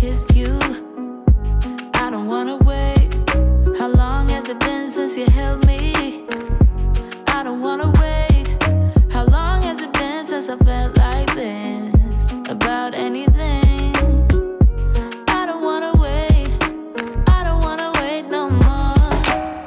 kissed you. I don't wanna wait. How long has it been since you held me? I don't wanna wait. How long has it been since I felt like this about anything? I don't wanna wait. I don't wanna wait no more.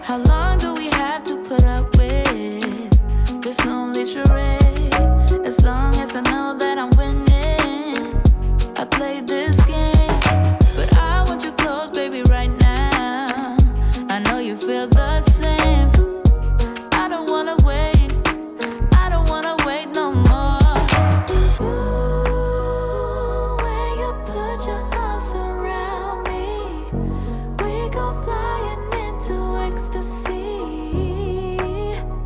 How long do we have to put up with this lonely charade? As long as I know that I'm winning, I play this game. But I want you close, baby, right now. I know you feel the same. I don't wanna wait. I don't wanna wait no more. Ooh, when you put your arms around me, we go flying into ecstasy.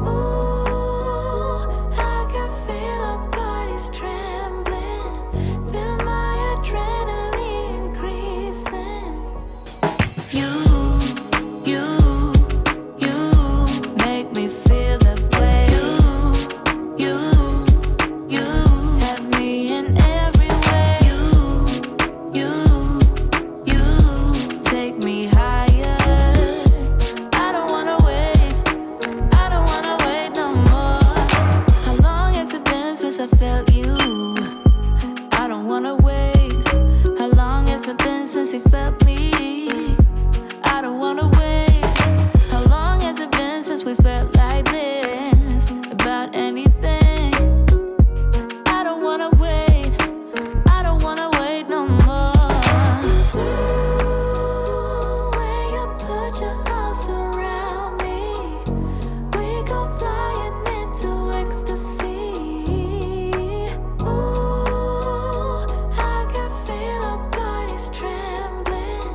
Ooh, I can feel our bodies trembling, feel my adrenaline increasing. You make me feel that way. You have me in every way. You take me higher. I don't wanna wait. I don't wanna wait no more. How long has it been since I felt you? I don't wanna wait. How long has it been since you felt me? I don't wanna wait. How long has it been since we felt like this about anything? I don't wanna wait. I don't wanna wait no more. Ooh, when you put your arms around me, we go flying into ecstasy. Ooh, I can feel our bodies trembling,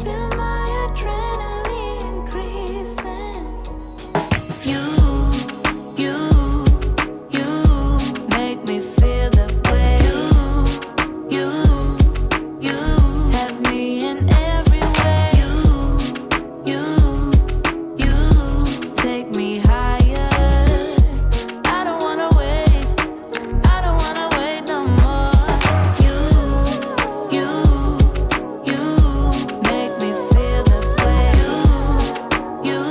feel my adrenaline increasing. You make me feel that way. You have me in every way. You take me higher. I don't wanna wait. I don't wanna wait no more. You make me feel that way. You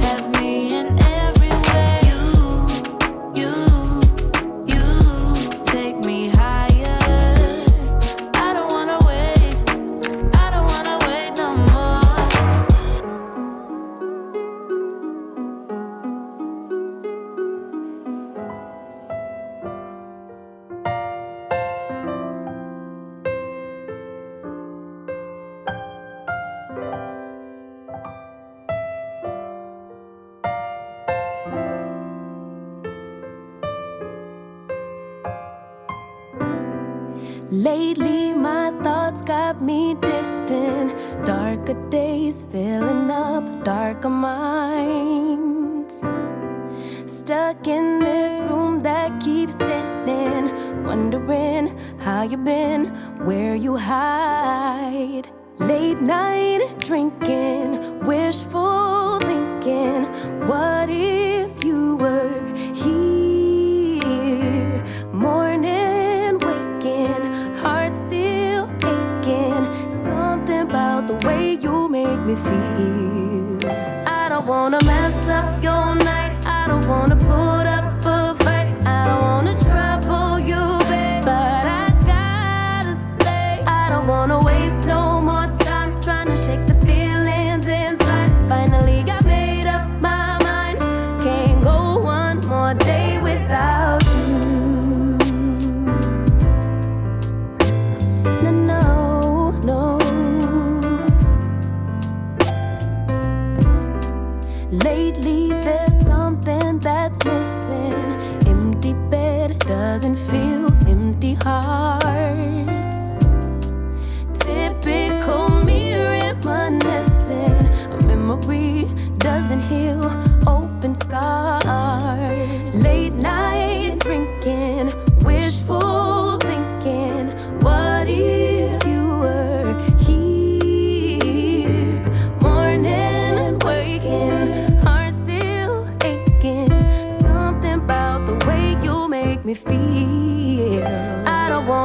have me in every way. You take me higher. I don't wanna wait. I don't wanna wait no more. Lately, my thoughts got me distant. Darker days filling up darker minds. Stuck in this room that keeps spinning, wondering how you been, where you hide. Late night drinking, wishful thinking. What if you were here? Morning waking, heart still aching. Something about the way you make me feel. I don't wanna mess up your night. I don't wanna put up a fight. I don't wanna trouble you, babe. But I gotta say, I don't wanna waste no more time trying to shake the feelings inside. Finally got made up my mind. Can't go one more day without you. No. Lately there's something that's missing. Empty bed doesn't feel empty hearts. Typical me reminiscing. A memory doesn't heal open scars. Late night drinking, wishful thinking. What if you were here? Morning and waking, heart still aching. Something about the way you make me feel. I don't want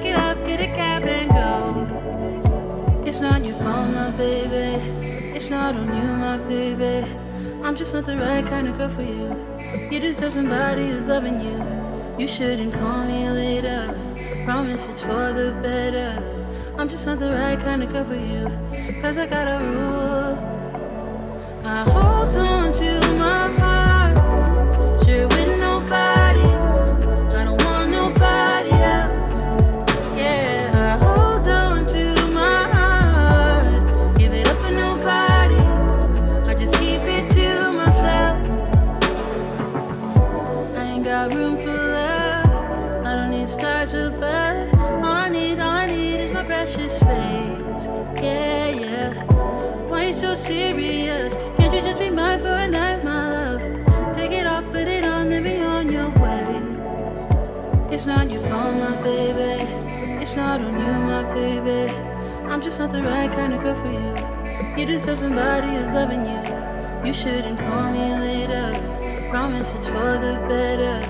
Pack it up, get a cab and go. It's not your fault, my baby. It's not on you, my baby. I'm just not the right kind of girl for you. You deserve somebody who's loving you. You shouldn't call me later. Promise it's for the better. I'm just not the right kind of girl for you. Cause I got a rule. I hold on to my heart. Share with nobody. I don't want nobody else. Yeah, I hold on to my heart. Give it up for nobody. I just keep it to myself. I ain't got room for love. I don't need stars above. All I need is my precious space. Yeah, yeah. Why you so serious? Can't you just be mine for a night, my love? Take it off, put it on, then be on your way. It's not your fault, my baby. It's not on you, my baby. I'm just not the right kind of girl for you. You deserve somebody who's loving you. You shouldn't call me later. Promise it's for the better.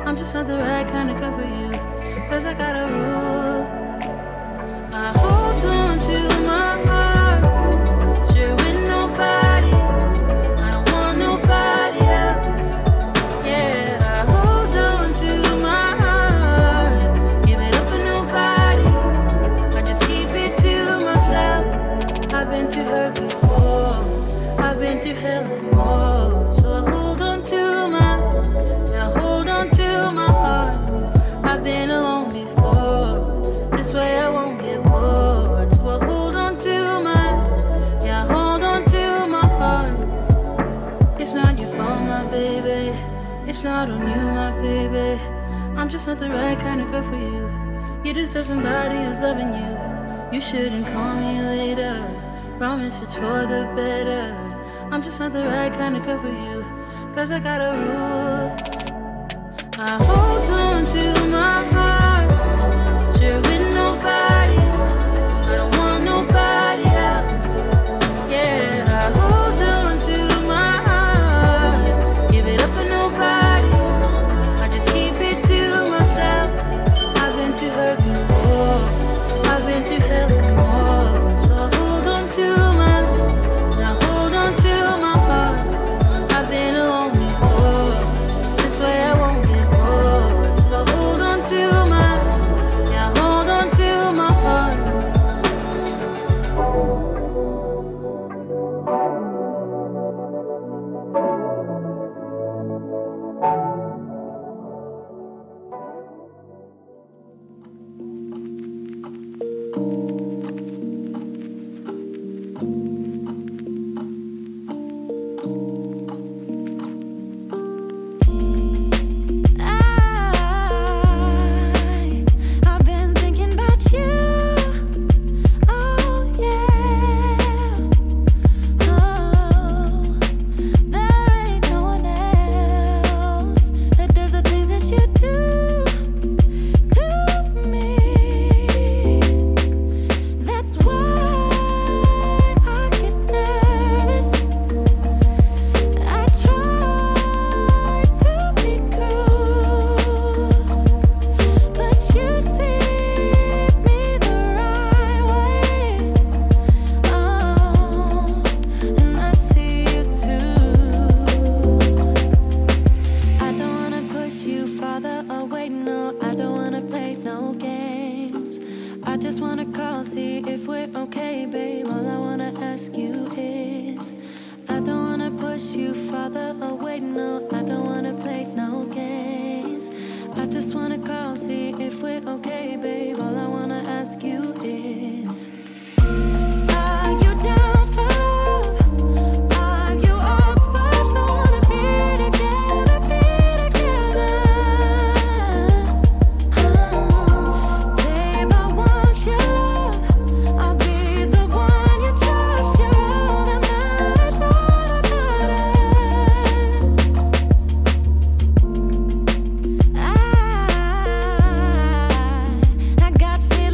I'm just not the right kind of girl for you. Cause I got a rule. I hold on to my heart. Share with nobody. I don't want nobody else. Yeah, I hold on to my heart. Give it up for nobody. I just keep it to myself. I've been too hurt before. I've been through hell and more. So I hold on to hold on to my heart. I've been alone before. This way I won't get bored. So I hold on to hold on to my heart. It's not your fault, my baby. It's not on you, my baby. I'm just not the right kind of girl for you. You deserve somebody who's loving you. You shouldn't call me later. Promise it's for the better. I'm just not the right kind of girl for you. Cause I got a rule. I hold on to my heart. Share with nobody. I don't want nobody else. Yeah, I hold on to my heart. Give it up for nobody. I just keep it to myself. I've been too hurt before. I've been through hell and more. So I hold on to hold on to my heart. I've been alone before. This way I won't get bored. So hold on to hold on to my heart. I've been thinking about you. Oh yeah. Oh, there ain't no one else that does the things that you do to me. That's why I get nervous. I try to be cool, but you see me the right way. Oh, and I see you too. I don't wanna push you farther away, no. I don't wanna play no games. I just wanna call, see if we're okay, babe. All I wanna ask you is, I don't wanna push you farther away, no. I don't wanna play no games. I just wanna call, see if we're okay, babe. All I wanna ask you is, are you down for love? Are you up for us? I wanna be together, be together. Babe, I want your love. I'll be the one you trust. You're all that matters, all that matters. I got feelings.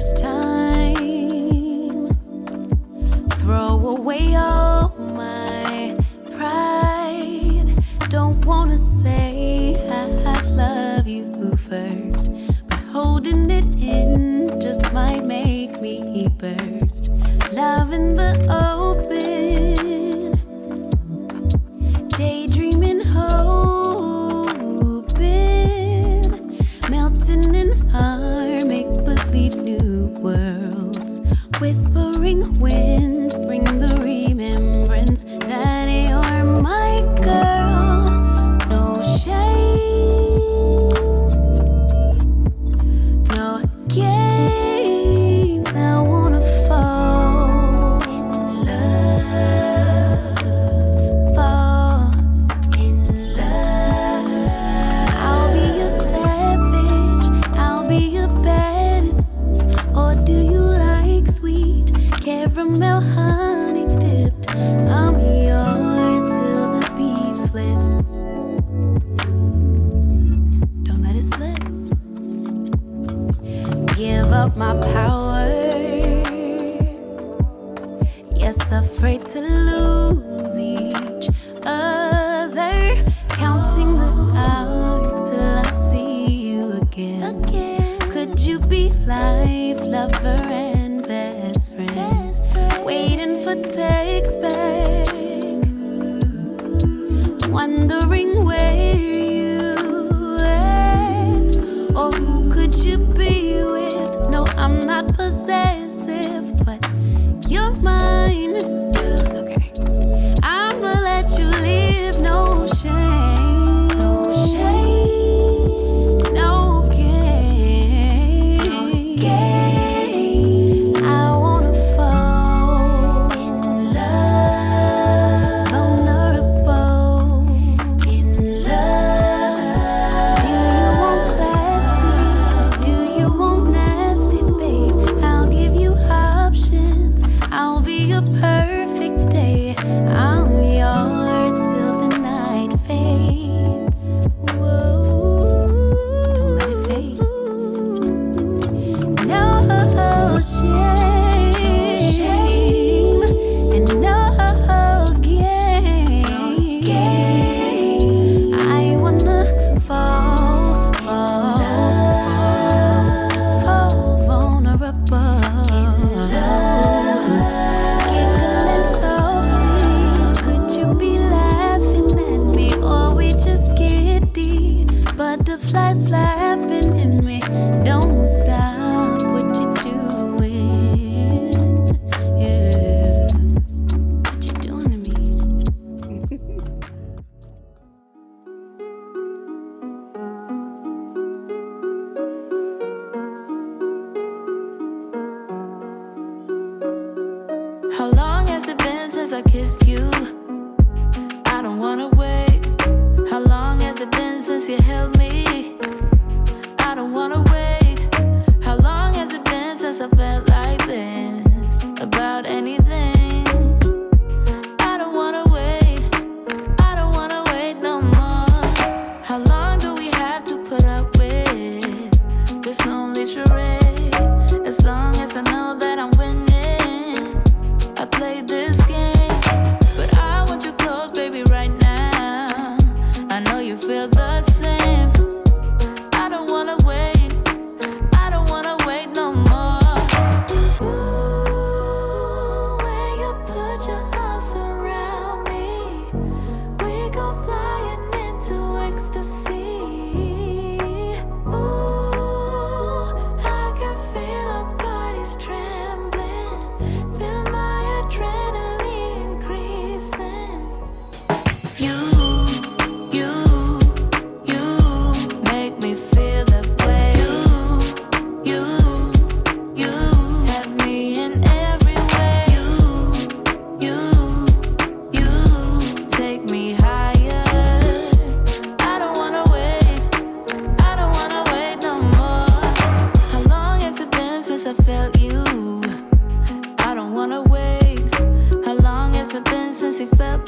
first time. Throw away all my pride. Don't wanna say I love you first, but holding it in just might make me burst. Love in the open, daydreaming, hoping, melting in our make-believe new worlds. Whispering winds bring the remembrance that you're my girl. No shame, no games. I wanna fall in love, fall in love. I'll be your savage, I'll be your baddest. Or do you like sweet caramel honey dipped? I'm yours till the beat flips. Don't let it slip. Give up my power. Yes, afraid to lose each other. Counting the hours till I see you again. Could you be life, lover, and best friend? Waiting for text back, wondering where you at, or who could you be with? No, I'm not possessive, but you're mine. Okay, I'ma let you live, no shame, no shame, no game. I wanna fall in love, vulnerable in love. Do you want classy? Do you want nasty, babe? I'll give you options. I'll be your perfect day. I'm yours till the night fades. Whoa, don't let it fade. No shame, and no game. I wanna fall vulnerable. Giggling softly. Could you be laughing at me, or we just giddy? Butterflies flapping in me. Don't stop what you're doing. Yeah, what you doing to me? How long has it been since I kissed you? I don't wanna wait. How long has it been since you held me? I don't wanna wait. How long has it been since I felt like this about anything? I don't wanna wait. I don't wanna wait no more. How long do we have to put up with this lonely charade? As long as I know that I'm winning, I play this game. But I want you close, baby, right now. I know you feel the same. I don't wanna wait. I don't wanna wait no more. Ooh, when you put your arms around me, we go flying into ecstasy. Ooh, I can feel our bodies trembling, feel my adrenaline increasing. You make me feel that way. You have me in every way. You take me higher. I don't wanna wait. I don't wanna wait no more. How long has it been since I felt you? I don't wanna wait. How long has it been since you felt